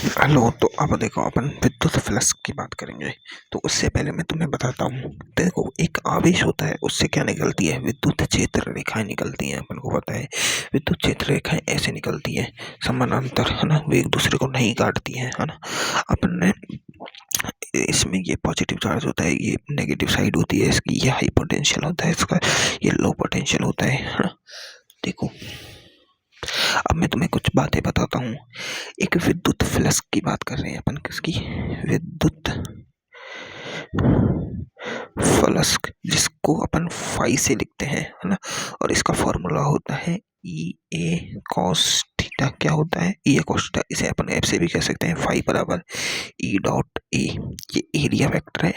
Hello. तो अब देखो अपन विद्युत फ्लक्स की बात करेंगे। तो उससे पहले मैं तुम्हें बताता हूँ। देखो, एक आवेश होता है, उससे क्या निकलती है? विद्युत क्षेत्र रेखाएं निकलती हैं। अपन को पता है विद्युत क्षेत्र रेखाएं ऐसे निकलती है समानांतर, है ना। वो एक दूसरे को नहीं काटती है ना। अपन ने इसमें ये पॉजिटिव चार्ज होता है, ये नेगेटिव साइड होती है इसकी, ये हाई पोटेंशियल होता है इसका, ये लो पोटेंशियल होता है ना। देखो, अब मैं तुम्हें कुछ बातें बताता हूँ। एक विद्युत फ्लक्स की बात कर रहे हैं अपन, किसकी? विद्युत फ्लक्स, जिसको अपन फाई से लिखते हैं, है ना। और इसका फॉर्मूला होता है ई ए कॉस थीटा। क्या होता है? ई ए कॉस थीटा। इसे अपन एफ से भी कह सकते हैं, फाई बराबर ई डॉट ए। ये एरिया वेक्टर है,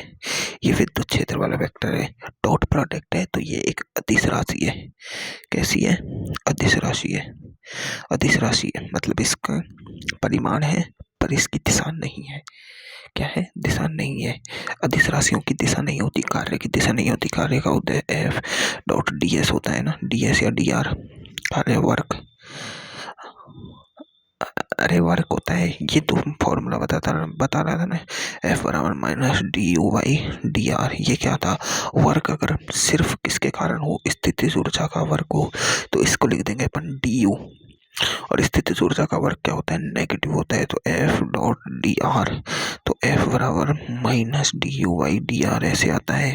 ये विद्युत क्षेत्र वाला वेक्टर है। डॉट प्रोडक्ट है, तो ये एक अदिश राशि है। कैसी है? अदिश राशि है। अदिश राशि है मतलब इसका परिमाण है, पर इसकी दिशा नहीं है। क्या है? दिशा नहीं है। अदिश राशियों की दिशा नहीं होती, कार्य की दिशा नहीं होती। कार्य का होता है एफ डॉट डी एस होता है ना, डी एस या डी आर। कार्य वर्क, अरे वर्क होता है। ये तो फॉर्मूला बता रहा था ना, एफ बराबर minus D you by D R. ये क्या था? वर्क अगर सिर्फ किसके कारण हो, स्थितिज ऊर्जा का वर्क हो, तो इसको लिख देंगे अपन डी यू। और स्थितिज ऊर्जा का वर्क क्या होता है? नेगेटिव होता है, तो एफ डॉट डी आर। तो एफ बराबर minus D you by D R ऐसे आता है।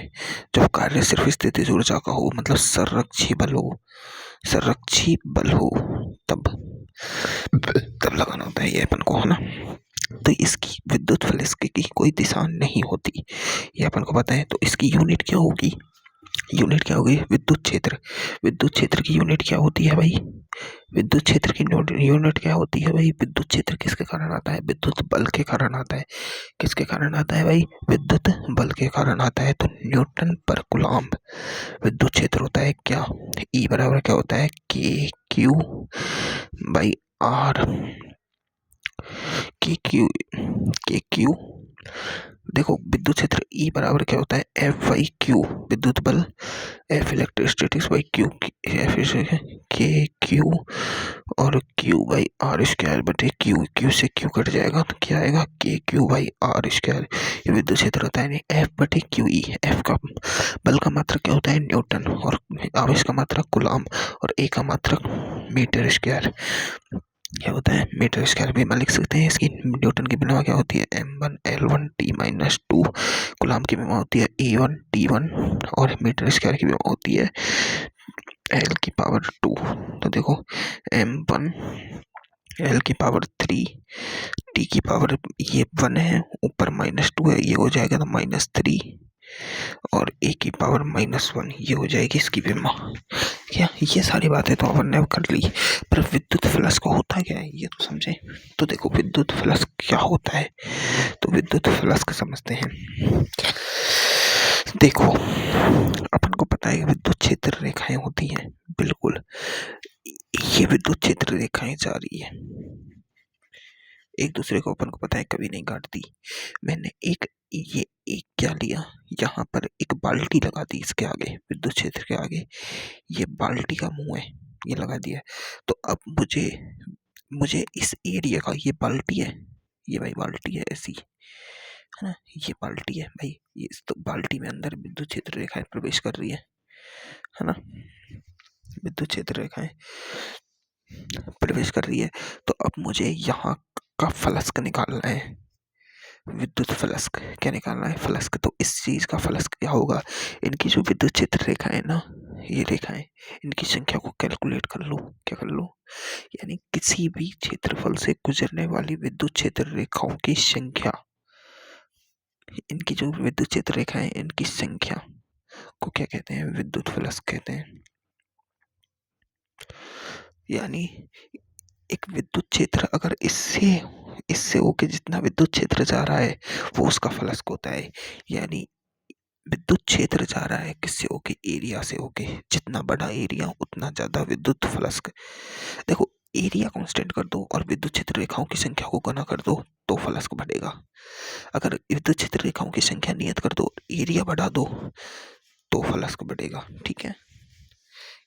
जब कार्य सिर्फ स्थितिज ऊर्जा का हो, मतलब संरक्षी बल हो, संरक्षी बल हो, तब तब लगाना होता है ये अपन को, है ना। तो इसकी विद्युत फ्लक्स की कोई दिशा नहीं होती, ये अपन को पता है। तो इसकी यूनिट क्या होगी? यूनिट क्या होगी? विद्युत क्षेत्र। विद्युत क्षेत्र की यूनिट क्या होती है भाई? विद्युत क्षेत्र की यूनिट क्या होती है भाई? विद्युत क्षेत्र किसके कारण आता है? विद्युत बल के कारण आता है। किसके कारण आता है भाई? विद्युत बल के कारण आता है। तो न्यूटन पर कूलम्ब विद्युत क्षेत्र होता है क्या? ई बराबर क्या होता है? के क्यू बाई आर। के क्यू देखो, विद्युत क्षेत्र ई बराबर क्या होता है? एफ बाई क्यू विद्युत बल, F electrostatics by Q, F के क्यू, और क्यू बाई आर स्क्वायर बटे क्यू। क्यू से क्यू कट जाएगा तो क्या आएगा? के क्यू बाई आर स्क्वायर। ये विद्युत क्षेत्र होता है नहीं, एफ बटे क्यू ई। एफ का बल का मात्रक क्या होता है? न्यूटन। और आवेश का मात्रक कूलम्ब। और ए का मात्रक मीटर स्क्वायर। क्या होता है? मीटर स्क्वायर भी लिख सकते हैं। इसकी न्यूटन की विभव क्या होती है? m1 l1 t-2। कूलम्ब की विभव होती है e1 t1। और मीटर स्क्वायर की विभव होती है l⁻²। तो देखो, m1 l⁻3 t की पावर ये 1 है, ऊपर -2 है, ये हो जाएगा तो -3। और ए की पावर -1 ये हो जाएगी इसकी विभव। क्या ये सारी बातें तो अपन ने कर ली, पर विद्युत फ्लक्स को होता क्या है ये तो समझे। तो देखो, विद्युत फ्लक्स क्या होता है, तो विद्युत फ्लक्स समझते हैं। देखो, अपन को पता है विद्युत क्षेत्र रेखाएं होती हैं, बिल्कुल। ये विद्युत क्षेत्र रेखाएं जा रही है, एक दूसरे को अपन को पता है कभी नहीं काटती। मैंने ये एक क्या लिया, यहाँ पर एक बाल्टी लगा दी इसके आगे, विद्युत क्षेत्र के आगे। ये बाल्टी का मुंह है, ये लगा दिया। तो अब मुझे इस एरिया का, ये बाल्टी है, ये भाई बाल्टी है ऐसी, है ना। ये बाल्टी है भाई, ये इस तो बाल्टी में अंदर विद्युत क्षेत्र रेखाएं प्रवेश कर रही है ना। विद्युत क्षेत्र रेखाएं प्रवेश कर रही है। तो अब मुझे यहाँ का फ्लक्स निकालना है। विद्युत फ्लक्स क्या निकालना है? फ्लक्स। तो इस चीज का फ्लक्स क्या होगा? इनकी जो विद्युत क्षेत्र रेखा है ना, ये रेखाएं, इनकी संख्या को कैलकुलेट कर लो। क्या कर लो? यानी किसी भी क्षेत्रफल से गुजरने वाली विद्युत क्षेत्र रेखाओं की संख्या, इनकी जो विद्युत क्षेत्र रेखा है इनकी संख्या को क्या कहते हैं? विद्युत फ्लक्स कहते हैं। यानी एक विद्युत क्षेत्र अगर इससे इससे होके जितना विद्युत क्षेत्र जा रहा है वो उसका फ्लक्स होता है। यानी विद्युत क्षेत्र जा रहा है किससे होके? एरिया से होके। जितना बड़ा एरिया उतना ज्यादा विद्युत फ्लक्स। देखो, एरिया कांस्टेंट कर दो और विद्युत क्षेत्र रेखाओं की संख्या को गुना कर दो तो फ्लक्स बढ़ेगा। अगर विद्युत क्षेत्र रेखाओं की संख्या नियत कर दो, एरिया बढ़ा दो, तो फ्लक्स बढ़ेगा। ठीक है,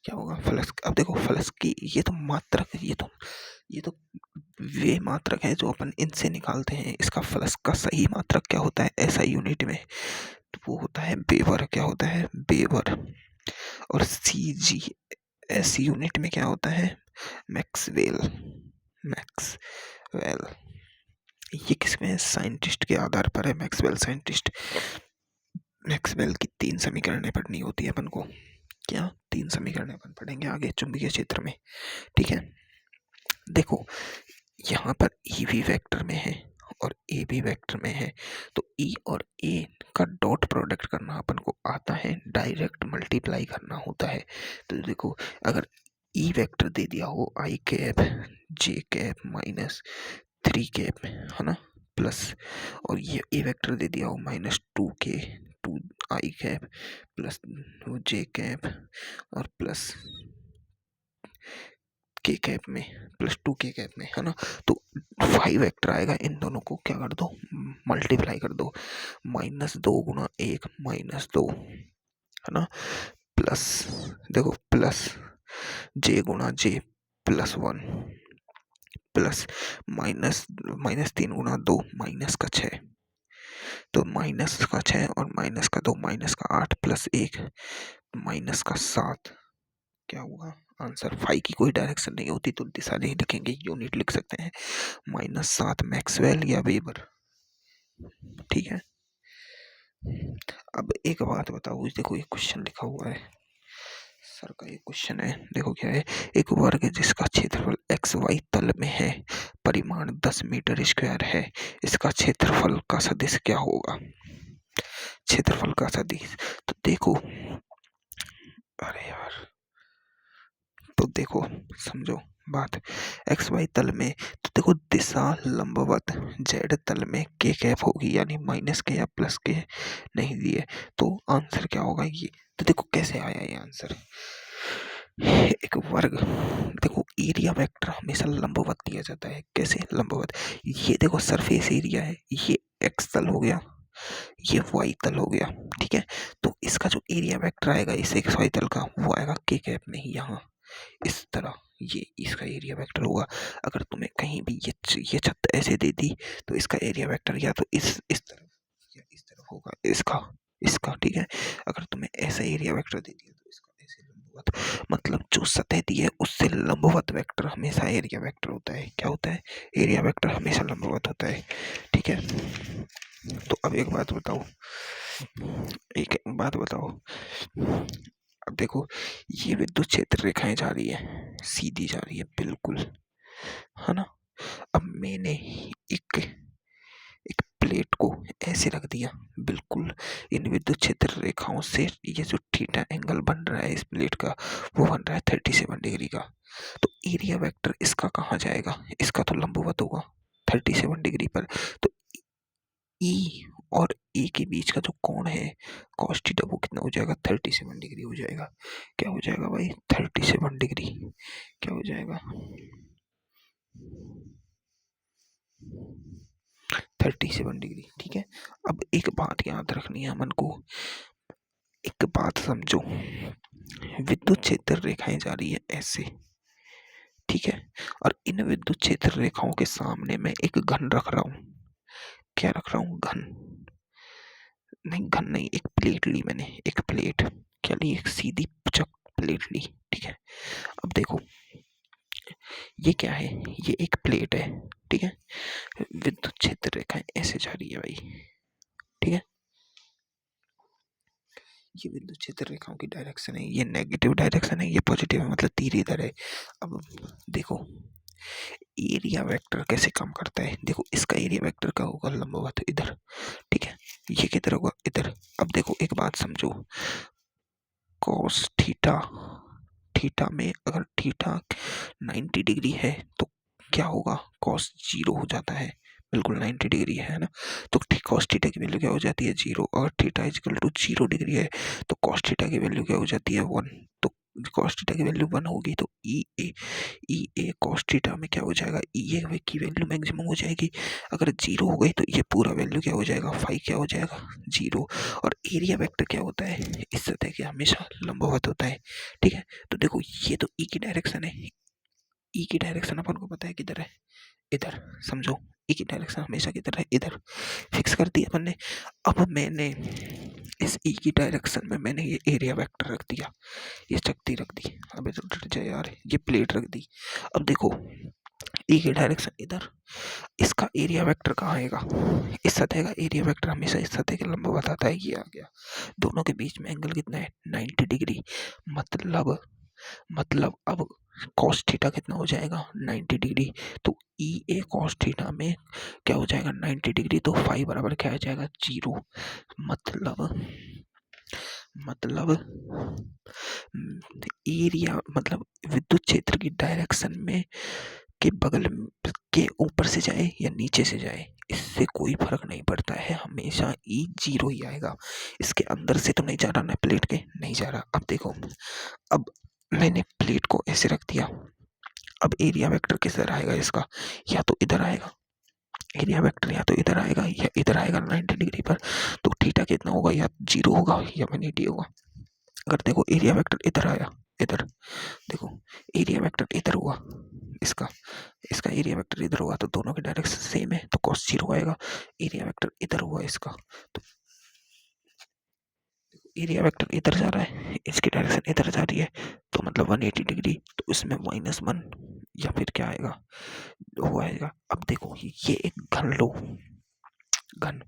क्या होगा? फ्लक्स। अब देखो, फ्लक्स की ये तो मात्रक, ये तो वे मात्रक है जो अपन इनसे निकालते हैं। इसका फ्लक्स का सही मात्रक क्या होता है ऐसा यूनिट में, तो वो होता है वेबर। क्या होता है? वेबर। और सी जी एस यूनिट में क्या होता है? मैक्सवेल। मैक्सवेल। ये किसमें? साइंटिस्ट के आधार पर है। Maxwell scientist. मैक्सवेल की 3 समीकरणें पढ़नी होती है अपन को। क्या 3 समीकरणें अपन पढ़ेंगे आगे चुंबकीय क्षेत्र में। ठीक है, देखो यहाँ पर ई भी वेक्टर में है और ए भी वेक्टर में है, तो ई और ए का डॉट प्रोडक्ट करना अपन को आता है, डायरेक्ट मल्टीप्लाई करना होता है। तो देखो, अगर ई वेक्टर दे दिया हो आई कैप जे कैप माइनस 3 कैप, है ना, प्लस, और ये ए वेक्टर दे दिया हो -2 के 2 आई कैप प्लस जे कैप और प्लस के कैप में +2 के कैप में, है ना, तो 5 वेक्टर आएगा। इन दोनों को क्या कर दो? मल्टीप्लाई कर दो। -2 गुणा 1 -2, है ना, प्लस, देखो प्लस जे गुणा जे +1 प्लस -3 गुणा 2 -6, तो -6 और -2 -8 प्लस 1 -7। क्या हुआ आंसर? 5 की कोई डायरेक्शन नहीं होती तो दिशा नहीं लिखेंगे, यूनिट लिख सकते हैं। -7 मैक्सवेल या वेबर। ठीक है, अब एक बात बताओ, देखो एक क्वेश्चन लिखा हुआ है सर का, एक क्वेश्चन है, देखो क्या है। एक वर्ग जिसका क्षेत्रफल XY तल में है, परिमाण 10 मीटर स्क्वायर है, इसका क्षेत्रफल का सदिश क्या होगा? क्षेत्रफल का सदिश, तो देखो, अरे यार, तो देखो समझो बात। XY तल में तो देखो दिशा लंबवत, Z तल में के कैप होगी, यानी -के या +के नहीं दिए, तो आंसर क्या होगा ये? तो देखो कैसे आया ये आंसर। एक वर्ग, देखो एरिया वेक्टर हमेशा लंबवत दिया जाता है। कैसे लंबवत? ये देखो सरफेस एरिया है, ये x तल हो गया, ये y तल हो गया। ठीक है, तो इसका जो एरिया वेक्टर आएगा इस XY तल का, वो आएगा के कैप में ही, यहाँ इस तरह, ये इसका एरिया वेक्टर होगा। अगर तुम्हें कहीं भी ये छत ऐसे दे दी तो इसका एरिया वेक्टर या तो इस तरफ या इस तरफ होगा, इसका इसका। ठीक है, अगर तुम्हें ऐसा एरिया वेक्टर दे दिया तो इसका ऐसे लंबवत, मतलब जो सतह दी है उससे लंबवत वेक्टर हमेशा एरिया वेक्टर होता है। क्या होता है? एरिया वेक्टर हमेशा लंबवत होता है। ठीक है, तो अब एक बात बताओ, अब देखो, ये विद्युत क्षेत्र रेखाएं जा रही है, सीधी जा रही है बिल्कुल, है ना। अब मैंने एक एक प्लेट को ऐसे रख दिया, बिल्कुल इन विद्युत क्षेत्र रेखाओं से ये जो थीटा एंगल बन रहा है इस प्लेट का, वो बन रहा है 37 डिग्री का। तो एरिया वेक्टर इसका कहाँ जाएगा? इसका तो लंबवत होगा 37 डिग्री पर। तो ई और ए के बीच का जो कोण है cos थीटा, वो कितना हो जाएगा? 37 डिग्री हो जाएगा। क्या हो जाएगा भाई? 37 डिग्री। क्या हो जाएगा? 37 डिग्री। ठीक है, अब एक बात याद रखनी है मन को, एक बात समझो, विद्युत क्षेत्र रेखाएं जा रही है ऐसे, ठीक है, और इन विद्युत क्षेत्र रेखाओं के सामने मैं एक घन रख रहा हूँ। क्या रख रहा हूँ? घन नहीं, घन नहीं, एक प्लेट ली मैंने, एक प्लेट क्या ली? एक सीधी पुचक प्लेट ली। ठीक है, अब देखो ये क्या है? ये एक प्लेट है। ठीक है, विद्युत क्षेत्र रेखाएं ऐसे जा रही है भाई। ठीक है, ये विद्युत क्षेत्र रेखाओं की डायरेक्शन है, ये नेगेटिव डायरेक्शन है, ये पॉजिटिव है, मतलब तीर इधर है। अब देखो एरिया वेक्टर कैसे काम करता है, देखो इसका एरिया वेक्टर का होगा लंबवत इधर। ठीक है, ये किधर होगा? इधर। अब देखो एक बात समझो, cos थीटा, थीटा में अगर थीटा 90 डिग्री है तो क्या होगा? cos 0 हो जाता है, बिल्कुल 90 डिग्री है ना, तो cos थीटा की वैल्यू क्या हो जाती है? 0। अगर थीटा इक्वल टू 0 डिग्री है तो cos थीटा की वैल्यू क्या हो जाती है? 1। तो cos थीटा की वैल्यू 1 होगी तो ई ए cos थीटा में क्या हो जाएगा? ई ए की वैल्यू मैक्सिमम हो जाएगी। अगर 0 हो गई तो ये पूरा वैल्यू क्या हो जाएगा? 5 क्या हो जाएगा? 0। और एरिया वेक्टर क्या होता है? इस सतह के हमेशा लंबवत होता है। ठीक है, तो देखो ये तो ई की डायरेक्शन है, ई की डायरेक्शन अपन को पता है किधर है, इधर। समझो, ई की डायरेक्शन हमेशा किधर है, इधर। फिक्स कर दिया अपन ने। अब मैंने इस ई की डायरेक्शन में मैंने ये एरिया वेक्टर रख दिया, ये शक्ति रख दी। अबे तो डर जाए यार, ये प्लेट रख दी। अब देखो, ई की डायरेक्शन इधर, इसका एरिया वेक्टर कहाँ आएगा, इस सतह का एरिया वेक्टर हमेशा इस सतह के लंबवत आता है। ये आ गया। दोनों के बीच में एंगल कितना है, 90 डिग्री। मतलब अब cos थीटा कितना हो जाएगा, 90 डिग्री। तो ई ए cos थीटा में क्या हो जाएगा, 90 डिग्री। तो फाई बराबर क्या आ जाएगा, 0। मतलब एरिया, मतलब विद्युत क्षेत्र की डायरेक्शन में के बगल के ऊपर से जाए या नीचे से जाए, इससे कोई फर्क नहीं पड़ता है, हमेशा ई 0 ही आएगा। इसके अंदर से तो नहीं जा रहा ना, प्लेट के नहीं जा रहा। अब देखो, अब मैंने प्लेट को ऐसे रख दिया। अब एरिया वेक्टर किस तरह आएगा इसका, या तो इधर आएगा एरिया वेक्टर, या तो इधर आएगा या इधर आएगा 90 डिग्री पर। तो थीटा कितना होगा, या 0 होगा या 180 होगा। अगर देखो एरिया वेक्टर इधर आया, इधर देखो एरिया वेक्टर इधर हुआ, इसका इसका एरिया वेक्टर इधर हुआ, तो दोनों की डायरेक्शन सेम है, तो cos 0 आएगा। एरिया वेक्टर इधर हुआ इसका, तो एरिया वेक्टर इधर जा रहा है, इसकी डायरेक्शन इधर जा रही है, तो मतलब 180 डिग्री। तो इसमें -1 या फिर क्या आएगा, वो आएगा। अब देखो, ये एक घन लो, घन।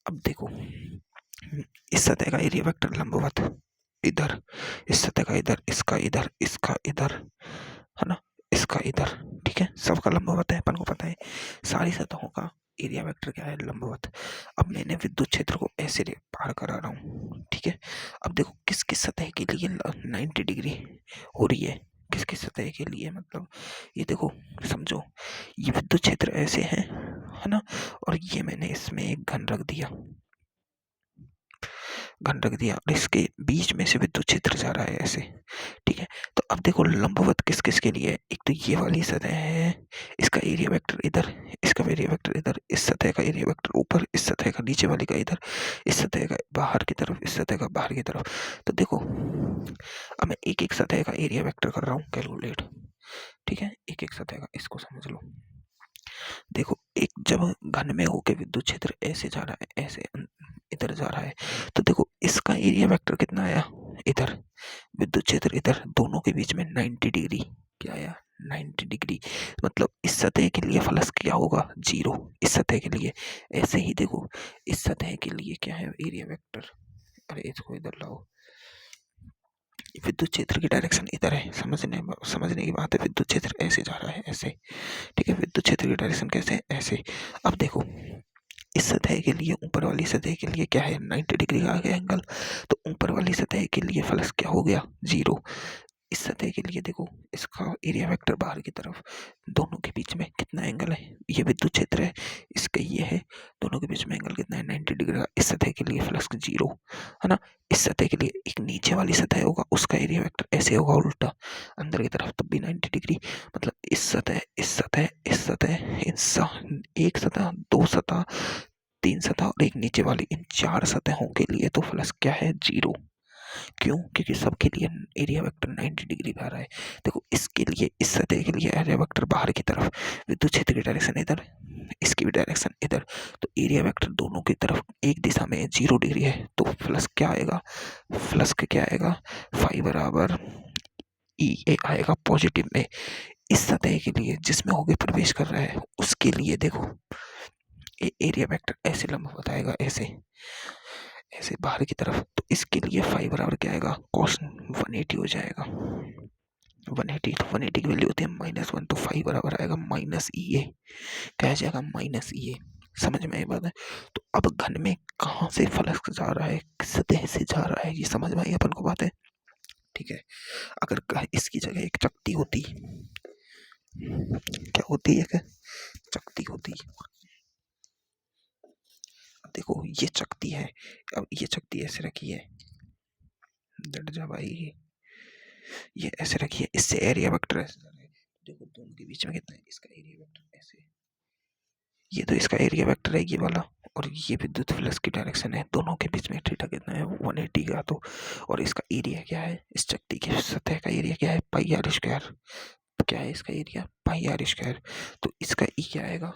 अब देखो, इस सतह का एरिया वेक्टर लंबवत इधर, इस सतह का इधर, इसका इधर, इसका इधर, है ना, इसका इधर। ठीक है, सबका लंबवत है, अपन को पता है। सारी सतहों का एरिया वेक्टर क्या है, लंबवत। अब मैंने विद्युत क्षेत्र को ऐसे पार करा रहा हूँ। ठीक है, अब देखो किस किस सतह के लिए 90 डिग्री हो रही है, किस किस सतह के लिए, मतलब ये देखो, समझो, ये विद्युत क्षेत्र ऐसे है ना, और ये मैंने इसमें एक घन रख दिया, और इसके बीच में से विद्युत क्षेत्र जा रहा है ऐसे। ठीक है, तो अब देखो लंबवत किस किस के लिए है। एक तो ये वाली सतह है, इसका एरिया वेक्टर इधर, इसका एरिया वेक्टर इधर, इस सतह का एरिया वेक्टर ऊपर, इस सतह का नीचे वाली का इधर, इस सतह का बाहर की तरफ, इस सतह का बाहर की तरफ। तो देखो, अब मैं एक एक सतह का एरिया वेक्टर कर रहा हूँ कैलकुलेट। ठीक है, एक एक सतह का, इसको समझ लो। देखो, एक जब घन में होके विद्युत क्षेत्र ऐसे जा रहा है, ऐसे इधर जा रहा है, तो देखो इसका एरिया वेक्टर कितना आया, इधर। विद्युत क्षेत्र इधर, दोनों के बीच में 90 डिग्री क्या आया, 90 डिग्री। मतलब इस सतह के लिए फ्लक्स क्या होगा, 0। इस सतह के लिए ऐसे ही देखो, इस सतह के लिए क्या है एरिया वेक्टर, अरे इसको इधर लाओ। विद्युत क्षेत्र की डायरेक्शन इधर है, समझने की बात है। विद्युत क्षेत्र ऐसे जा रहा है, ऐसे। ठीक है, विद्युत क्षेत्र की डायरेक्शन कैसे, ऐसे। अब देखो, इस सतह के लिए, ऊपर वाली सतह के लिए क्या है, 90 डिग्री का आ गया एंगल। तो ऊपर वाली सतह के लिए फ्लक्स क्या हो गया, 0। इस सतह के लिए देखो, इसका एरिया वेक्टर बाहर की तरफ, दोनों के बीच में कितना एंगल है, ये विद्युत क्षेत्र है, इसका ये है, दोनों के बीच में एंगल कितना है, 90 डिग्री का। इस सतह के लिए फ्लक्स 0, है ना। इस सतह के लिए एक नीचे वाली सतह होगा, उसका एरिया वेक्टर ऐसे होगा उल्टा अंदर की तरफ, तब भी 90 डिग्री। मतलब इस सतह, इस सतह, इस सतह, एक सतह, दो सतह, 3 सतह और एक नीचे वाली, इन 4 सतहों के लिए तो फ्लक्स क्या है, 0। क्यों, क्योंकि सबके लिए एरिया वेक्टर 90 डिग्री आ रहा है। देखो, इसके लिए, इस सतह के लिए एरिया वेक्टर बाहर की तरफ, विद्युत क्षेत्र की डायरेक्शन इधर, इसकी भी डायरेक्शन इधर, तो एरिया वेक्टर दोनों की तरफ एक दिशा में 0 डिग्री है। तो फ्लक्स क्या आएगा, फ्लक्स क्या आएगा, फाई बराबर ई ए आएगा पॉजिटिव में। इस सतह के लिए जिसमें होके प्रवेश कर रहा है, उसके लिए देखो एरिया वेक्टर ऐसे लंबवत आएगा, ऐसे ऐसे बाहर की तरफ। तो इसके लिए फाई बराबर क्या आएगा, cos 180 हो जाएगा। 180, तो 180 की वैल्यू होती है -1, तो फाई बराबर आएगा -EA। क्या आ जाएगा, -EA। समझ में आई बात है। तो अब घन में कहाँ से फ्लक्स जा रहा है, किस सतह से जा रहा है, ये समझ में आई अपन को बात है। ठीक है, अगर इसकी जगह एक चकती होती, क्या होती है, चकती होती। अब देखो, ये चकती है, अब ये चकती ऐसे रखी है, डट जा भाई, ये ऐसे रखिए, इससे एरिया वेक्टर ऐसे जा रहा है। देखो दोनों के बीच में कितना है, इसका एरिया वेक्टर ऐसे, ये तो इसका एरिया वेक्टर है ये वाला, और ये विद्युत फ्लक्स की डायरेक्शन है। दोनों के बीच में थीटा कितना है, 180 का। तो और इसका एरिया क्या है, इस चकती की सतह का एरिया क्या है, पाई r स्क्वायर। क्या है इसका एरिया, पाई आर स्क्वायर। तो इसका ई क्या आएगा,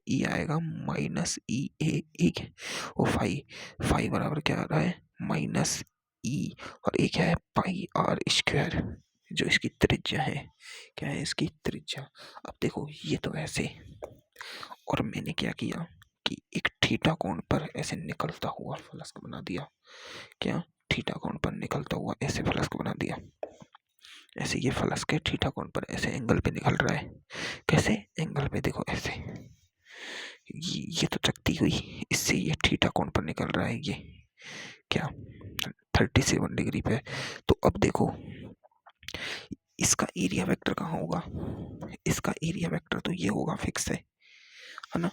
ई आएगा माइनस ई ए, ठीक है। और फाई बराबर क्या आ रहा है, माइनस ई, और ए क्या है, पाई आर स्क्वायर, जो इसकी त्रिज्या है। क्या है इसकी त्रिज्या। अब देखो ये तो ऐसे, और मैंने क्या किया कि एक थीटा कोण पर ऐसे निकलता हुआ फलस्क बना दिया। क्या, थीटा कोण पर निकलता हुआ ऐसे फलस्क बना दिया। ऐसे ये फलस्क है, थीटा कोण पर ऐसे एंगल पे निकल रहा है। कैसे एंगल पे, देखो ऐसे, ये तो चकती हुई, इससे ये थीटा कोण पर निकल रहा है। ये क्या 37 डिग्री पे। तो अब देखो इसका एरिया वेक्टर कहाँ होगा, इसका एरिया वेक्टर तो ये होगा, फिक्स है ना।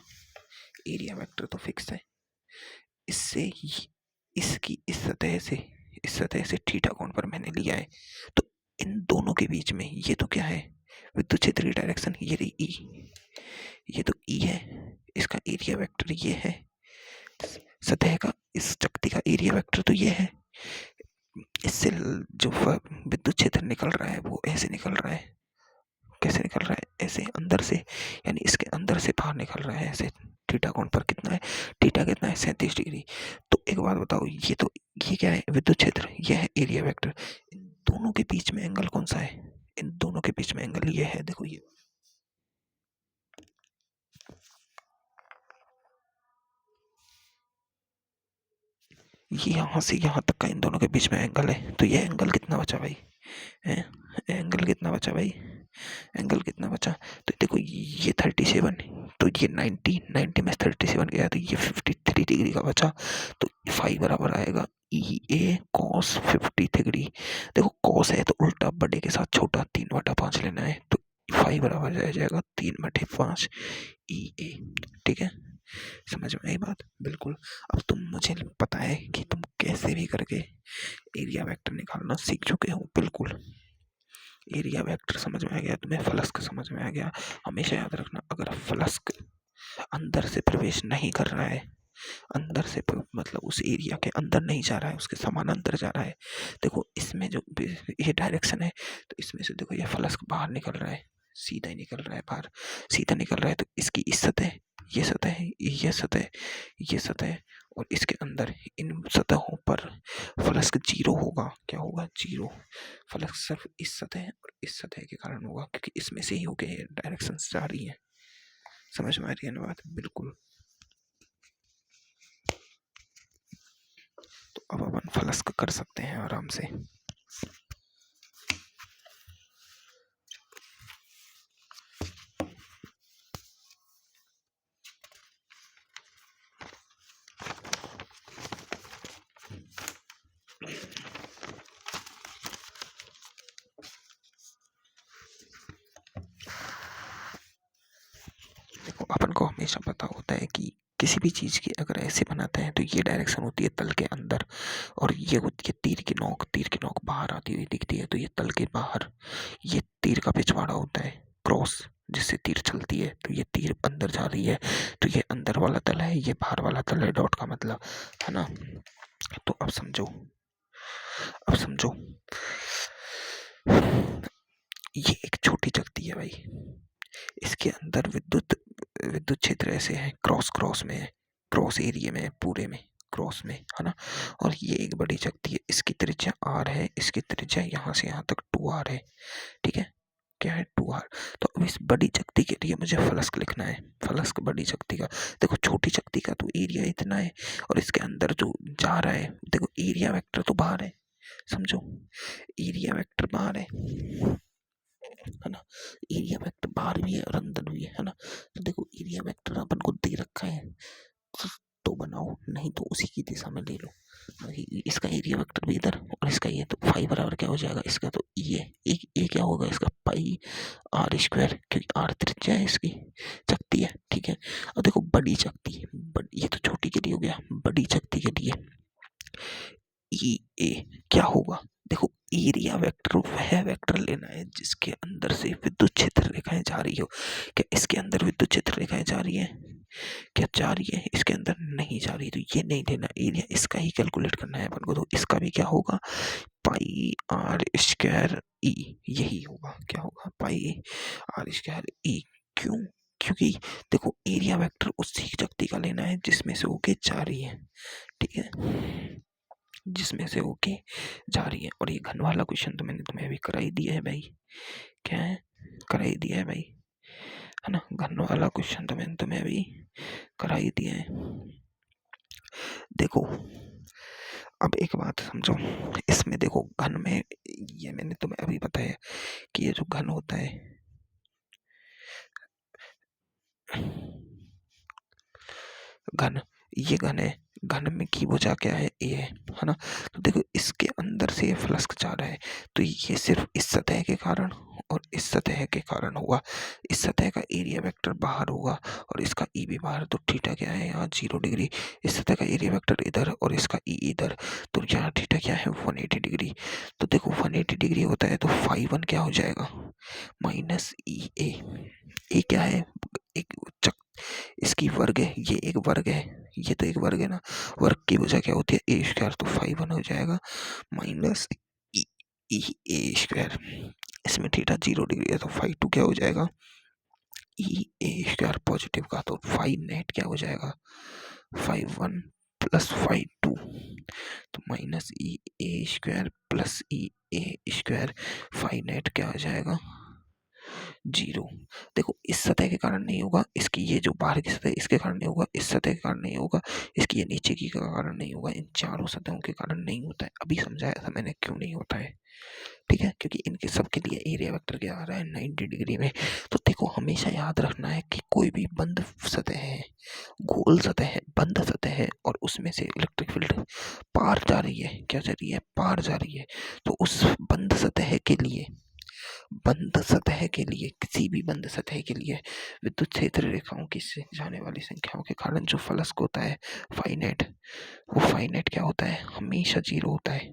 एरिया वेक्टर तो फिक्स है। इससे इसकी इस सतह से थीटा कोण पर मैंने लिया है। तो इन दोनों के बीच में ये तो क्या है, विद्युत क्षेत्र की डायरेक्शन, ये रही ई, ये तो ई है। इसका एरिया वेक्टर ये है, सतह का, इस चकती का एरिया वेक्टर तो ये है। इससे जो विद्युत क्षेत्र निकल रहा है वो ऐसे निकल रहा है। कैसे निकल रहा है, ऐसे अंदर से, यानी इसके अंदर से बाहर निकल रहा है ऐसे। थीटा कोण पर कितना है, थीटा कितना है, 37 डिग्री। तो एक बात बताओ, ये तो, ये क्या है, विद्युत क्षेत्र, ये है एरिया वेक्टर। इन दोनों के बीच में एंगल कौन सा है, इन दोनों के बीच में एंगल ये है, देखो ये यहाँ से यहाँ तक का इन दोनों के बीच में एंगल है। तो ये एंगल कितना बचा भाई, है, एंगल कितना बचा भाई, एंगल कितना बचा। तो देखो ये 37, तो ये 90 में 37 गया, तो ये 53 डिग्री का बचा। तो फाइव बराबर आएगा ई ए कॉस 50 डिग्री। देखो कॉस है तो उल्टा बड़े के साथ छोटा 3/5 लेना है। तो फाइव बराबर आ जाएगा 3/5 ई ए। ठीक है, समझ में आई बात, बिल्कुल। अब तुम, मुझे पता है कि तुम कैसे भी करके एरिया वेक्टर निकालना सीख चुके हो, बिल्कुल। एरिया वेक्टर समझ में आ गया तुम्हें, फ्लक्स समझ में आ गया। हमेशा याद रखना, अगर फ्लक्स अंदर से प्रवेश नहीं कर रहा है, अंदर से मतलब उस एरिया के अंदर नहीं जा रहा है, उसके समानांतर जा रहा है। देखो इसमें जो ये डायरेक्शन है, तो इसमें से देखो ये फ्लक्स बाहर निकल रहा है, सीधा ही निकल रहा है बाहर, सीधा निकल रहा है। तो इसकी इस सतह, ये सतह, ये सतह, ये सतह, और इसके अंदर इन सतहों पर फ्लक्स जीरो होगा। क्या होगा, जीरो। फ्लक्स सिर्फ इस सतह और इस सतह के कारण होगा, क्योंकि इसमें से ही होके डायरेक्शन जा रही है। समझ में आ रही है ना बात, बिल्कुल। तो अब अपन फ्लक्स कर सकते हैं आराम से। देखो अपन को हमेशा पता होता है कि किसी भी चीज की अगर ऐसे बनाते हैं तो ये डायरेक्शन होती है तल के अंदर, और ये होती है तीर की नोक, तीर की नोक बाहर आती हुई दिखती है, तो ये तल के बाहर। ये तीर का पिछवाड़ा होता है, क्रॉस, जिससे तीर चलती है, तो ये तीर अंदर जा रही है, तो ये अंदर वाला तल है, ये बाहर वाला तल है, डॉट का मतलब, है ना। तो अब समझो, अब समझो, ये एक छोटी चकती है भाई, इसके अंदर विद्युत विद्युत क्षेत्र ऐसे है, क्रॉस क्रॉस में है, क्रॉस एरिया में है, पूरे में क्रॉस में, है ना। और ये एक बड़ी चकती है, इसकी त्रिज्या आर है, इसकी त्रिज्या यहाँ से यहाँ तक 2r है। ठीक है, क्या है, 2r। तो अब इस बड़ी चकती के लिए मुझे फ्लक्स लिखना है, फ्लक्स बड़ी चकती का। देखो छोटी चकती का तो एरिया इतना है, और इसके अंदर जो जा रहा है, देखो एरिया वेक्टर तो बाहर है, समझो, एरिया वेक्टर बाहर है ना। एरिया वेक्टर बाहर भी है और अंदर भी है ना। तो देखो एरिया वेक्टर अपन को दे रखा है, तो बनाओ, नहीं तो उसी की दिशा में ले लो। इसका एरिया वेक्टर भी इधर, और इसका ये, तो फाइव बराबर क्या हो जाएगा इसका, तो ये क्या होगा इसका, पाई आर स्क्वायर, क्योंकि आर त्रिज्या है इसकी, चकती है। ठीक है, और देखो बड़ी चकती, ये तो छोटी के लिए हो गया, बड़ी चकती के लिए ई ए क्या होगा। देखो एरिया वेक्टर वह वेक्टर लेना है जिसके अंदर से विद्युत क्षेत्र रेखाएं जा रही हो। क्या इसके अंदर विद्युत क्षेत्र रेखाएं जा रही है, क्या जा रही है, इसके अंदर नहीं जा रही, तो ये नहीं लेना एरिया, इसका ही कैलकुलेट करना है अपन को। तो इसका भी क्या होगा, पाई आर स्क्वायर ई, यही होगा। क्या होगा? पाई आर स्क्वायर ई। क्यों? क्योंकि देखो एरिया वेक्टर उसी शक्ति का लेना है जिसमें से होके जा रही है, ठीक है, जिसमें से होके जा रही है। और ये घन वाला क्वेश्चन तो मैंने तुम्हें अभी करा ही दिया है भाई। क्या है? करा ही दिया है भाई, है ना। घन वाला क्वेश्चन तो मैंने तुम्हें अभी करा ही दिया है। देखो अब एक बात समझो, इसमें देखो घन में, ये मैंने तुम्हें अभी बताया कि ये जो घन होता है, घन, ये घन है, घन में की भुजा क्या है? ए है ना। तो देखो इसके अंदर से ये फ्लक्स जा रहा है, तो ये सिर्फ इस सतह के कारण और इस सतह के कारण होगा। इस सतह का एरिया वेक्टर बाहर होगा और इसका ई भी बाहर, तो थीटा क्या है यहाँ? 0 डिग्री। इस सतह का एरिया वेक्टर इधर और इसका ई इधर, तो यहाँ थीटा क्या है? 180 डिग्री। तो देखो 180 डिग्री होता है तो फाई 1 क्या हो जाएगा? माइनस ई ए। ए क्या है? एक चक, इसकी वर्ग है, ये एक वर्ग है, ये तो एक वर्ग है ना। वर्ग की वजह क्या होती है? ए स्क्वायर। तो फाइव 1 हो जाएगा माइनस ई ई ए स्क्वायर। इसमें थीटा 0 डिग्री है तो फाइव 2 क्या हो जाएगा? ई ए स्क्वायर पॉजिटिव का, तो फाइव नेट क्या हो जाएगा? फाइव 1 प्लस फाइव 2, तो माइनस ई ए स्क्वायर प्लस ई ए स्क्वायर। फाइव नेट क्या हो जाएगा? 0। देखो इस सतह के कारण नहीं होगा, इसकी ये जो बाहर की सतह इसके कारण नहीं होगा, इस सतह के कारण नहीं होगा, इसकी ये नीचे की का कारण नहीं होगा, इन चारों सतहों के कारण नहीं होता है। अभी समझाया था मैंने क्यों नहीं होता है, ठीक है, क्योंकि इनके सबके लिए एरिया वेक्टर क्या आ रहा है? 90 डिग्री में। तो देखो हमेशा याद रखना है कि कोई भी बंद सतह है, गोल सतह है, बंद सतह है और उसमें से इलेक्ट्रिक फील्ड पार जा रही है, क्या जा रही है? पार जा रही है। तो उस बंद सतह के लिए, बंद सतह के लिए, किसी भी बंद सतह के लिए विद्युत क्षेत्र रेखाओं की से जाने वाली संख्याओं के कारण जो फ्लक्स होता है फाइनेट, वो फाइनेट क्या होता है? हमेशा 0 होता है।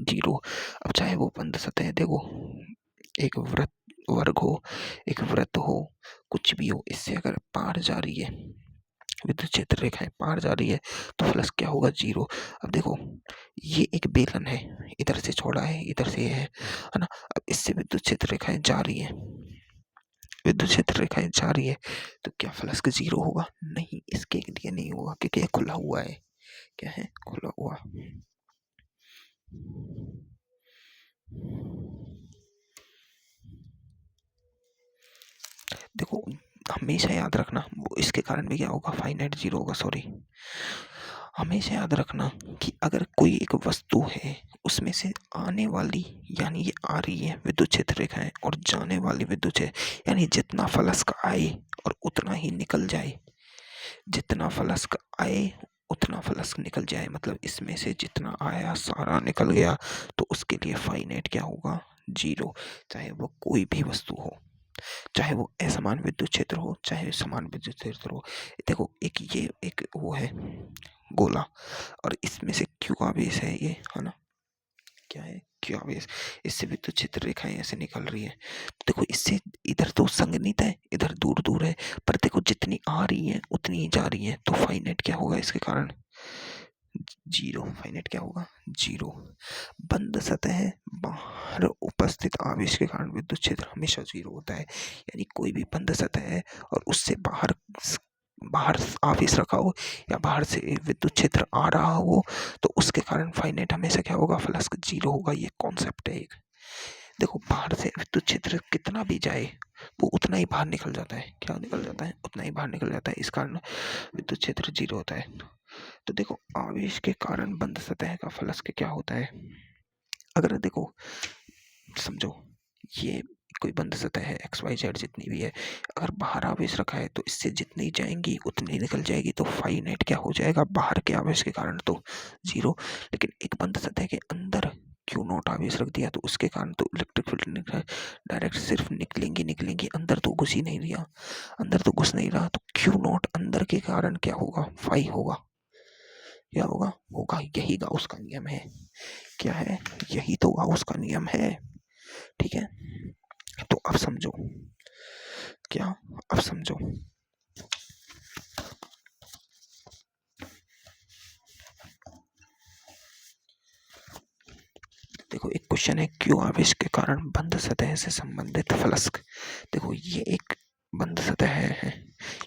0। अब चाहे वो बंद सतह, देखो एक वृत्त, वर्ग हो, एक वृत्त हो, कुछ भी हो, इससे अगर पार जा रही है, विद्युत क्षेत्र रेखाएं पार जा रही है, तो फ्लक्स क्या होगा? 0। अब देखो ये एक बेलन है, इधर से छोड़ा है, इधर से है ना। अब इससे विद्युत क्षेत्र रेखाएं जा रही है, विद्युत क्षेत्र रेखाएं जा रही है, तो क्या फ्लक्स 0 होगा? नहीं, इसके लिए नहीं होगा क्योंकि ये खुला हुआ है। क्या है? खुला हुआ। देखो हमेशा याद रखना, वो इसके कारण भी क्या होगा? फाइनाइट 0 होगा, सॉरी। हमेशा याद रखना कि अगर कोई एक वस्तु है, उसमें से आने वाली, यानी ये आ रही है विद्युत क्षेत्र रेखाएं, और जाने वाली विद्युत क्षेत्र, यानी जितना फ्लक्स आए और उतना ही निकल जाए, जितना फ्लक्स आए उतना फ्लक्स निकल जाए, मतलब इसमें से जितना आया सारा निकल गया, तो उसके लिए फाइनाइट क्या होगा? 0। चाहे वो कोई भी वस्तु हो, चाहे वो असमान विद्युत क्षेत्र हो, चाहे समान विद्युत क्षेत्र हो। देखो एक ये एक वो है गोला, और इसमें से क्यू आवेश है ये, है ना। क्या है? क्यू आवेश। इससे विद्युत क्षेत्र रेखाएं ऐसे निकल रही है। देखो इससे इधर तो संगनित है, इधर दूर दूर है, पर देखो जितनी आ रही है उतनी ही जा रही है, तो फाइनेट क्या होगा इसके कारण? 0। फाइनेट क्या होगा? 0। बंद सतह बाहर उपस्थित आवेश के कारण विद्युत क्षेत्र हमेशा 0 होता है। यानी कोई भी बंद सतह है और उससे बाहर बाहर आवेश रखा हो या बाहर से विद्युत क्षेत्र आ रहा हो, तो उसके कारण फाइनेट हमेशा क्या होगा? फ्लक्स 0 होगा। ये कॉन्सेप्ट है एक। देखो बाहर से विद्युत क्षेत्र कितना भी जाए, वो उतना ही बाहर निकल जाता है। क्या निकल जाता है? उतना ही बाहर निकल जाता है। इस कारण विद्युत क्षेत्र 0 होता है। तो देखो आवेश के कारण बंद सतह का फ्लक्स क्या होता है? अगर देखो समझो, ये कोई बंद सतह है, एक्स वाई जेड जितनी भी है, अगर बाहर आवेश रखा है तो इससे जितनी जाएंगी उतनी निकल जाएगी, तो फाई नेट क्या हो जाएगा? बाहर के आवेश के कारण तो 0। लेकिन एक बंद सतह के अंदर क्यू नॉट आवेश रख दिया तो उसके कारण तो इलेक्ट्रिक फील्ड डायरेक्ट सिर्फ निकलेंगी निकलेंगी, अंदर तो घुस ही नहीं रहा, अंदर तो घुस नहीं रहा, तो क्यू नॉट अंदर के कारण क्या होगा? फाई होगा। क्या होगा? होगा। यही गाउस का नियम है। क्या है? यही तो गाउस का नियम है, ठीक है। तो अब समझो, क्या? अब समझो, क्वेश्चन है क्यू आवेश के कारण बंद सतह से संबंधित फ्लक्स। देखो ये एक बंद सतह है,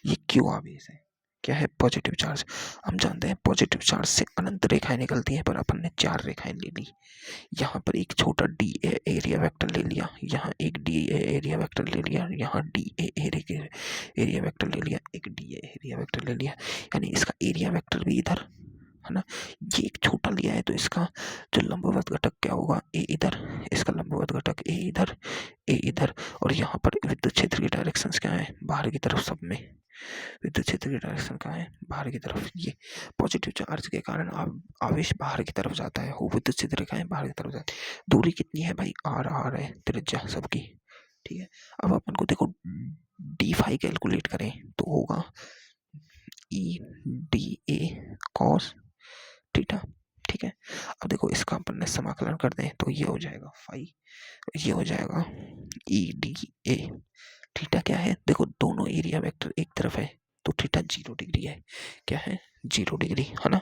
ये क्यू आवेश है, क्या है पॉजिटिव चार्ज। हम जानते हैं पॉजिटिव चार्ज से अनंत रेखाएं निकलती हैं, पर अपन ने 4 रेखाएं ले ली। यहाँ पर एक छोटा डी ए एरिया वेक्टर ले लिया, यहाँ एक डी ए एरिया वेक्टर ले लिया, यहाँ डी ए एरिया वेक्टर ले लिया, एक डी ए एरिया वेक्टर ले लिया, यानी इसका एरिया वेक्टर भी इधर है ना। ये एक छोटा लिया है तो इसका जो लंबवत घटक क्या होगा, ए इधर, इसका लंबवत घटक ए इधर, ए इधर। और यहाँ पर विद्युत क्षेत्र की डायरेक्शंस क्या है, बाहर की तरफ। सब में विद्युत क्षेत्र की डायरेक्शन कहाँ है, बाहर की तरफ। ये पॉजिटिव चार्ज के कारण आवेश बाहर की तरफ जाता है, वो विद्युत क्षेत्र रेखाएं बाहर की तरफ जाती है। दूरी कितनी है भाई, आर है त्रिज्या सबकी, ठीक है। अब अपन को देखो डी फाई कैलकुलेट करें तो होगा E D A cos theta, ठीक है। अब देखो इसका अपन ने समाकलन कर दें तो ये हो जाएगा फाई, ये हो जाएगा ई डी ए। थीटा क्या है, देखो दोनों एरिया वेक्टर एक तरफ है तो थीटा 0 डिग्री है, क्या है 0 डिग्री, है ना,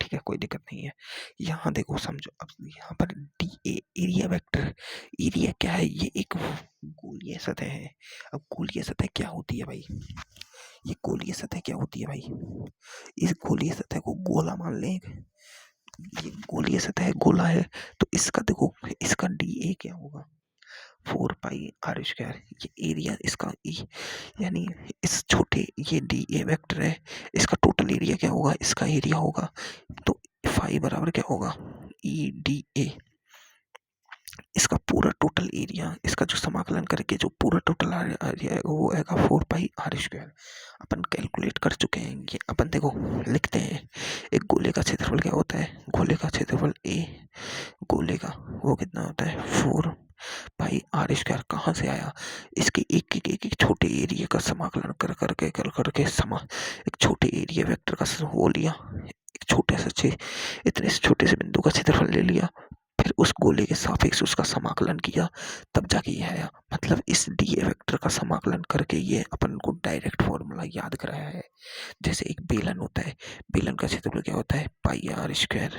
ठीक है, कोई दिक्कत नहीं है। यहाँ देखो समझो, अब यहाँ पर D A area vector, area क्या है, ये एक गोलीय सतह है। अब गोलीय सतह क्या होती है भाई, ये गोलीय सतह क्या होती है भाई, इस गोलीय सतह को गोला मान लें, ये गोलीय सतह गोला है तो इसका देखो, इसका डी ए क्या होगा 4 पाई आर स्क्वायर, ये एरिया इसका ई, यानी इस छोटे ये डी ए वेक्टर है, इसका टोटल एरिया क्या होगा, इसका एरिया होगा तो फाई बराबर क्या होगा ई डी ए, इसका पूरा टोटल एरिया, इसका जो समाकलन करके जो पूरा टोटल एरिया है वो आएगा 4 पाई आर स्क्वायर। अपन कैलकुलेट कर चुके हैं ये, अपन देखो लिखते हैं। एक गोले का क्षेत्रफल क्या होता है, गोले का क्षेत्रफल ए, गोले का वो कितना होता है 4 पाई आर स्क्वायर। कहाँ से आया, इसके एक छोटे एरिया का समाकलन कर करके एक छोटे एरिया वेक्टर का वो लिया, एक छोटे से इतने छोटे से बिंदु का क्षेत्रफल ले लिया, फिर उस गोले के सापेक्ष उसका समाकलन किया, तब जाके ये आया। मतलब इस डी ए वेक्टर का समाकलन करके ये अपन को डायरेक्ट फॉर्मूला याद कराया है। जैसे एक बेलन होता है, बेलन का क्षेत्रफल क्या होता है pi r square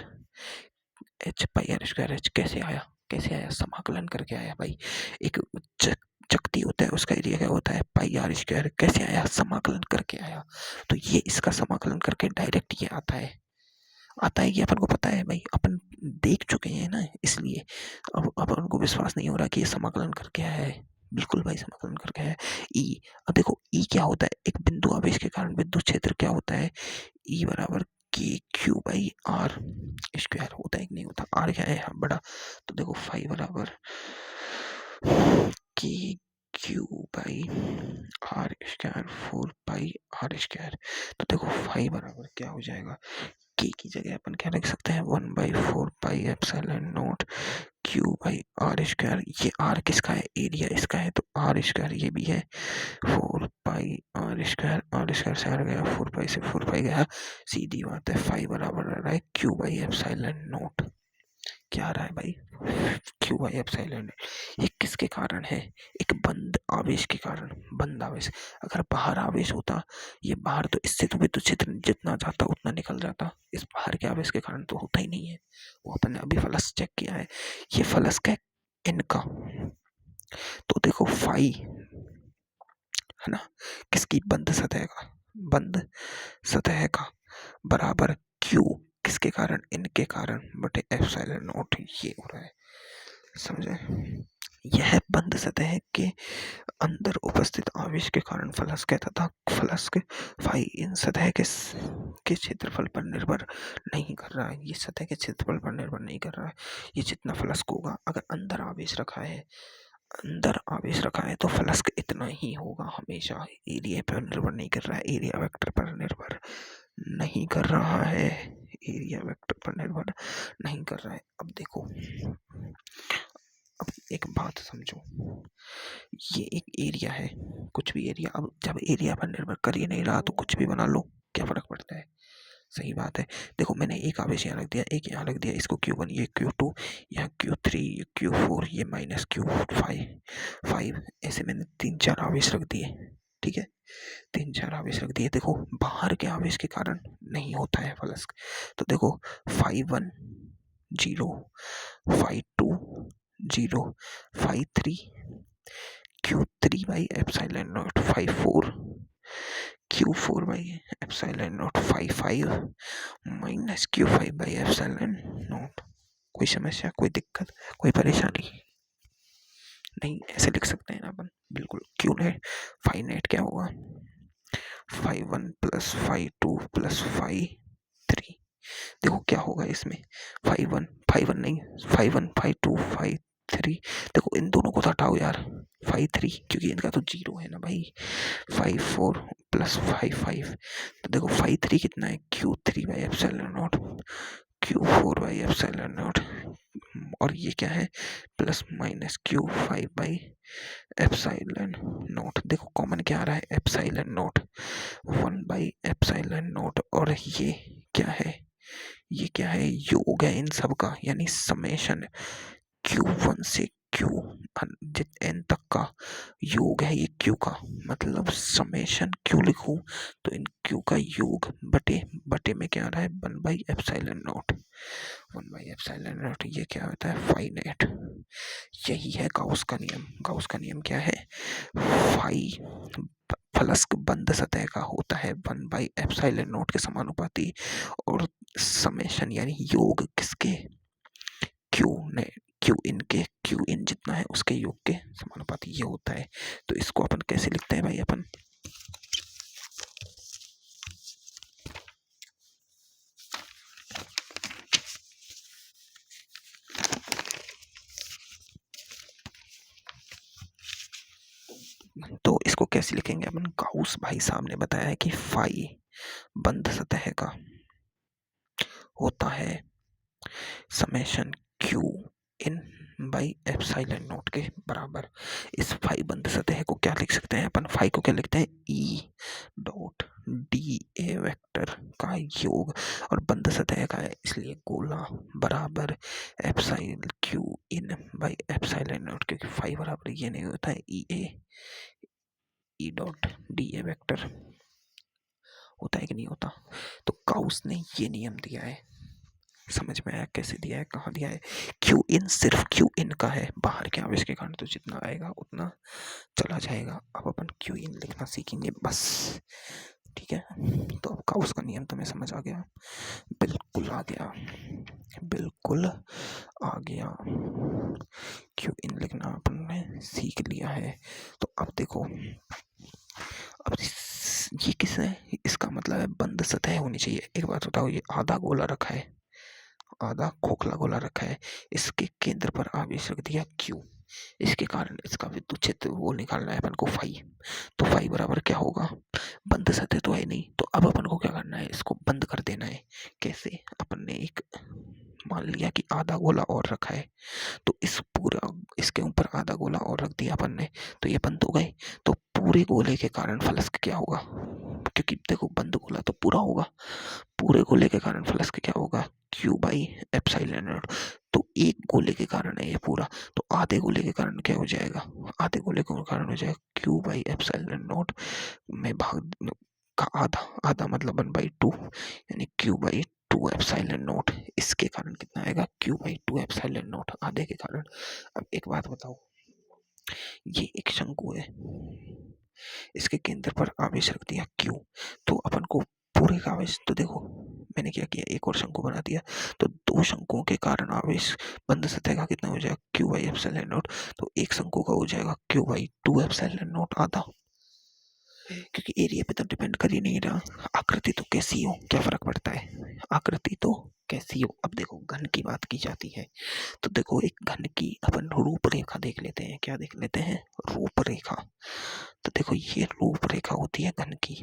h, pi r square h. कैसे आया, कैसे आया, समाकलन करके आया भाई। एक चकती होता है, उसका एरिया क्या होता है पाई आर स्क्वायर, कैसे आया, समाकलन करके आया। तो ये इसका समाकलन करके डायरेक्ट ये आता है कि अपन को पता है भाई, अपन देख चुके हैं ना, इसलिए अब अपन को विश्वास नहीं हो रहा कि ये समाकलन करके आया है। बिल्कुल भाई समाकलन करके आया है। ई, अब देखो ई क्या होता है, एक बिंदु आवेश के कारण विद्युत क्षेत्र क्या होता है, ई बराबर के क्यू बाई आर स्क्वायर होता है कि नहीं होता, आर क्या है यहाँ बड़ा, तो देखो फाई बराबर के q by r square 4 pi r square. तो देखो फाई बराबर क्या हो जाएगा, के की जगह अपन क्या लिख सकते हैं 1/4 pi epsilon naught q by r square. ये आर किसका है, एरिया इसका है, तो आर स्क्वायर ये भी है 4 पाई आर स्क्वायर से आर गया, 4 पाई से 4 पाई गया, सीधी बात है फाई बराबर आ रहा है क्यू बाई एप्सिलॉन नॉट। क्या आ रहा है भाई, क्यू बाई एप्सिलॉन। ये किसके कारण है, एक बंद आवेश के कारण, बंद आवेश। अगर बाहर आवेश होता, ये बाहर तो इससे तो विद्युत क्षेत्र जितना जाता उतना निकल जाता, इस बाहर के आवेश के कारण तो होता ही नहीं है। वो अपन ने अभी फ्लक्स चेक किया है, ये फ्लक्स है इनका। तो देखो फाई है ना, किसकी, बंद सतह का, बंद सतह का बराबर क्यू किसके कारण, इनके कारण बटे एप्सिलॉन नॉट, ये हो रहा है, समझे। यह बंद सतह के अंदर उपस्थित आवेश के कारण फ्लक्स तथा फ्लक्स फाई इन सतह के क्षेत्रफल पर निर्भर नहीं कर रहा है। ये सतह के क्षेत्रफल पर निर्भर नहीं कर रहा है, ये जितना फ्लक्स होगा, अगर अंदर आवेश रखा है, अंदर आवेश रखा है तो फ्लक्स इतना ही होगा हमेशा, एरिया पर निर्भर नहीं कर रहा है, एरिया वेक्टर पर निर्भर नहीं कर रहा है, एरिया वेक्टर पर निर्भर नहीं कर रहा है। अब देखो, अब एक बात समझो, ये एक एरिया है, कुछ भी एरिया, अब जब एरिया पर निर्भर कर ही नहीं रहा तो कुछ भी बना लो, क्या फर्क पड़ता है, सही बात है। देखो मैंने एक आवेश यहाँ रख दिया, एक यहाँ रख दिया, इसको Q1, ये Q2, यहाँ Q3, ये Q4, ये माइनस Q5, ऐसे मैंने 3-4 आवेश रख दिए, ठीक है, 3-4 आवेश रख दिए। देखो बाहर के आवेश के कारण नहीं होता है फ्लक्स, तो देखो 5-1 0, 5-2 0 five 3 Q3/epsilon naught 5 4 Q4/epsilon naught 5 5 minus Q5/epsilon naught। कोई समस्या, कोई दिक्कत, कोई परेशानी नहीं? ऐसे लिख सकते हैं ना अपन, बिल्कुल। क्यू नेट फाइव नेट क्या होगा? 5 1 + 5 2 + 5 3। देखो क्या होगा इसमें, 5 1 नहीं, 5 1 5 2 5 3। देखो इन दोनों को तो हटाओ यार, 5 3, क्योंकि इनका तो 0 है ना भाई। 5 4 + 5 5। तो देखो 5 3 कितना है? Q3/epsilon naught Q4/epsilon naught। और ये क्या है? Plus minus Q5/epsilon naught। देखो कॉमन क्या आ रहा है? epsilon naught 1/epsilon naught। और ये क्या है? ये क्या है? योग है इन सब का, यानी समेशन Q1 से Q n तक का योग है ये Q का। मतलब समेशन Q लिखूं तो इन Q का योग बटे बटे में क्या आ रहा है? 1/epsilon naught 1/epsilon naught। ये क्या होता है? Phi net. यही है गाउस का नियम। गाउस का नियम क्या है? फाई फलस्क बंद सतह का होता है 1/epsilon naught के समानुपाती, और समेशन यानी योग किसके? क्यू ने क्यू इन के, क्यू इन जितना है उसके योग के समानुपाती ये होता है। तो इसको अपन कैसे लिखते हैं भाई? अपन तो इसको कैसे लिखेंगे अपन? गाउस भाई साहब ने बताया है कि फाई बंद सतह का होता है summation Q in by epsilon not के बराबर। इस फाई बंद सतह को क्या लिख सकते हैं अपन? फाई को क्या लिखते हैं? E dot D A vector का योग, और बंद सतह का है इसलिए गोला बराबर epsilon Q in by epsilon not, क्योंकि फाई बराबर ये नहीं होता है E dot D A vector होता है कि नहीं होता? तो गाउस ने ये नियम दिया है। समझ में आया कैसे दिया है, कहाँ दिया है? क्यू इन सिर्फ क्यू इन का है, बाहर के आवेश के कारण तो जितना आएगा उतना चला जाएगा। अब अपन क्यू इन लिखना सीखेंगे बस, ठीक है? तो अब गाउस का नियम तुम्हें समझ आ गया? बिल्कुल आ गया, बिल्कुल आ गया। क्यू इन लिखना अपन ने सीख लिया है। तो अब देखो, अब ये किस है? इसका मतलब है बंद सतह होनी चाहिए। एक बात बताओ, ये आधा गोला रखा है, आधा खोखला गोला रखा है, इसके केंद्र पर आवेश रख दिया Q, इसके कारण इसका विद्युत क्षेत्र वो निकालना है अपन को फाई। तो फाई बराबर क्या होगा? बंद सतह तो है नहीं, तो अब अपन को क्या करना है? इसको बंद कर देना है। कैसे? अपन ने एक मान लिया कि आधा गोला और रखा है, तो इस पूरा इसके ऊपर आधा गोला और रख दिया अपन ने, तो ये बंद हो गए। तो पूरे गोले के कारण फलस्क क्या होगा? क्योंकि देखो बंद गोला तो पूरा होगा, पूरे गोले के कारण फ्लक्स क्या होगा? Q/epsilon naught। तो एक गोले के कारण है ये पूरा, तो आधे गोले के कारण क्या हो जाएगा? आधे गोले के कारण हो जाएगा Q/epsilon naught में भाग का आधा, आधा मतलब 1/2, यानी Q/2 epsilon naught। इसके कारण कितना आएगा? Q/2 epsilon naught, आधे के कारण। अब एक बात बताओ, ये एक शंकु है, इसके केंद्र पर आवेश रख दिया Q, तो अपन को पूरे का आवेश, तो देखो मैंने क्या किया, एक और शंकु बना दिया, तो दो शंकुओं के कारण आवेश बंद सतह का कितना हो जाएगा? Q/epsilon naught। तो एक शंकु का हो जाएगा Q/2 epsilon naught आधा, क्योंकि एरिया पे तो डिपेंड कर ही नहीं रहा, आकृति तो कैसी हो क्या फर्क पड़ता है? आकृति तो कैसी हो। अब देखो घन की बात की जाती है, तो देखो एक घन की अपन रूपरेखा देख लेते हैं। क्या देख लेते हैं? रूपरेखा। तो देखो ये रूपरेखा होती है घन की,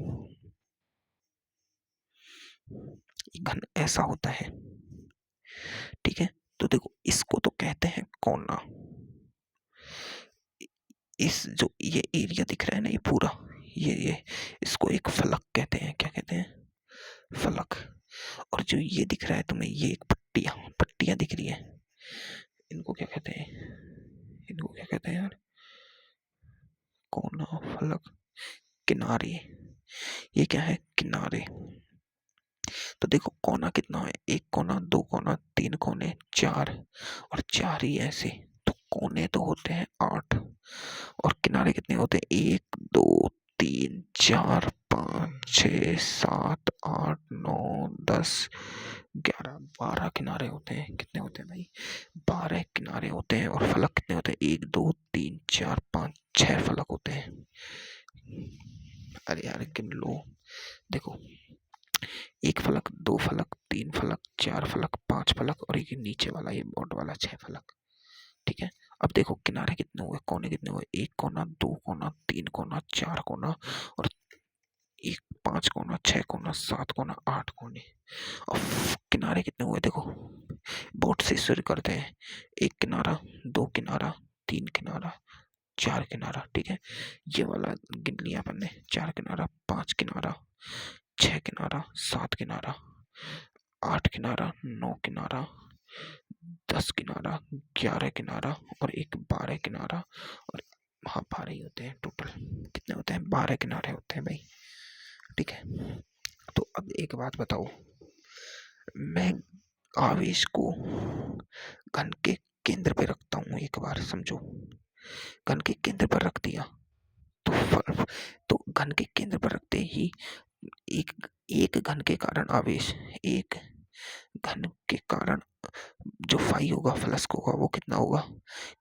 घन ऐसा होता है, ठीक है? तो देखो इसको तो कहते हैं कोना। इस जो ये एरिया दिख रहा है ना, ये पूरा ये इसको एक फलक कहते हैं। क्या कहते हैं? फलक। और जो ये दिख रहा है तुम्हें, ये एक पट्टियां पट्टियां दिख रही है, इनको क्या कहते हैं? इनको क्या कहते हैं यार? कोना, फलक, किनारे। ये क्या है? किनारे। तो देखो कोना कितना है? एक कोना, दो कोना, तीन कोने, चार, और चार ही ऐसे। तो कोने तो होते हैं 8 और किनारे कितने होते हैं? 1 2 3 4 5 6 7 8 9 10 11 12 किनारे होते हैं। कितने होते हैं भाई? 12 किनारे होते हैं। और फलक कितने होते हैं? 1 2 3 4 5 6 फलक होते हैं। अरे यार गिन लो। देखो, 1 फलक, 2 फलक, 3 फलक, 4 फलक, 5 फलक और एक नीचे वाला ये बॉट वाला 6 फलक। ठीक है। अब देखो किनारे कितने हुए, कोने कितने हुए? 1 कोना, 2 कोना, 3 कोना, 4 कोना और एक 5 कोना, 6 कोना, 7 कोना, 8 कोने। अब किनारे कितने हुए देखो, बोट से शुरू करते हैं। 1 किनारा, 2 किनारा, 3 किनारा, 4 किनारा। ठीक है, ये वाला गिन लिया अपन ने। 4 किनारा, 5 किनारा, 6 किनारा, 7 किनारा, 8 किनारा, 9 किनारा, 10 किनारा, 11 किनारा और एक 12 किनारा। और हाँ, 12 ही होते हैं टोटल। कितने होते हैं? 12 किनारे होते हैं भाई। ठीक है, तो अब एक बात बताओ, मैं आवेश को घन के केंद्र पे रखता हूँ। एक बार समझो, घन के केंद्र पर रख दिया तो तो घन के केंद्र पर रखते ही एक एक घन के कारण आवेश, एक घन के कारण जो फाई होगा, फ्लक्स होगा, वो कितना होगा?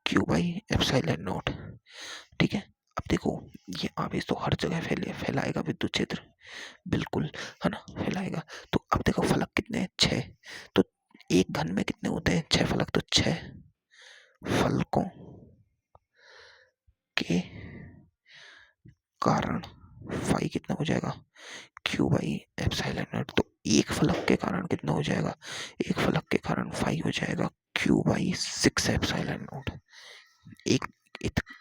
Q by epsilon not. ठीक है। अब देखो, ये आवेश तो हर जगह फैलाएगा विद्युत क्षेत्र, बिल्कुल, है ना, फैलाएगा। तो अब देखो फलक कितने हैं? 6। तो एक घन में कितने होते हैं? 6 फलक। तो 6 फलकों के कारण फाई कितना हो जाएगा? Q by epsilon naught. तो एक फलक के कारण कितना हो जाएगा? एक फलक के कारण फाई हो जाएगा क्यू बाई 6 एप्सिलॉन नॉट। एक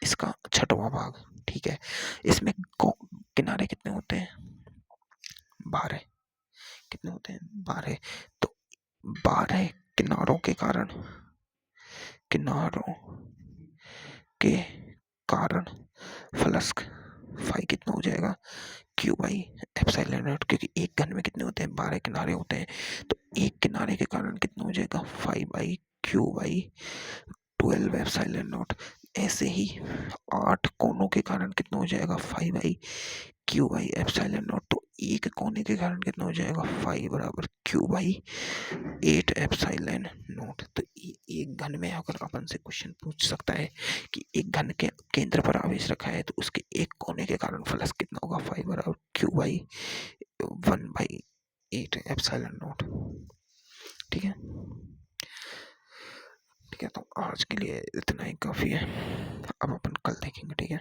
इसका छठवां भाग। ठीक है, इसमें किनारे कितने होते हैं? 12। कितने होते हैं? 12। तो 12 किनारों के कारण, किनारों के कारण फ्लक्स फाई कितना हो जाएगा? Q by epsilon not. क्योंकि एक घन में कितने होते हैं? 12 किनारे होते हैं। तो एक किनारे के कारण कितना हो जाएगा? Phi by q by 12 epsilon naught. ऐसे ही 8 कोनों के कारण कितना हो जाएगा? Phi by q by epsilon naught. तो एक कोने के कारण कितना हो जाएगा? फाई बराबर क्यू बाई 8 एप्सिलॉन नॉट। तो एक घन में अगर अपन से क्वेश्चन पूछ सकता है कि एक घन के केंद्र पर आवेश रखा है तो उसके एक कोने के कारण फ्लक्स कितना होगा? फाई बराबर क्यू बाई 1/8 एप्सिलॉन नॉट। ठीक है, ठीक है, तो आज के लिए इतना ही काफी है। अब अपन कल देखेंगे। ठीक है।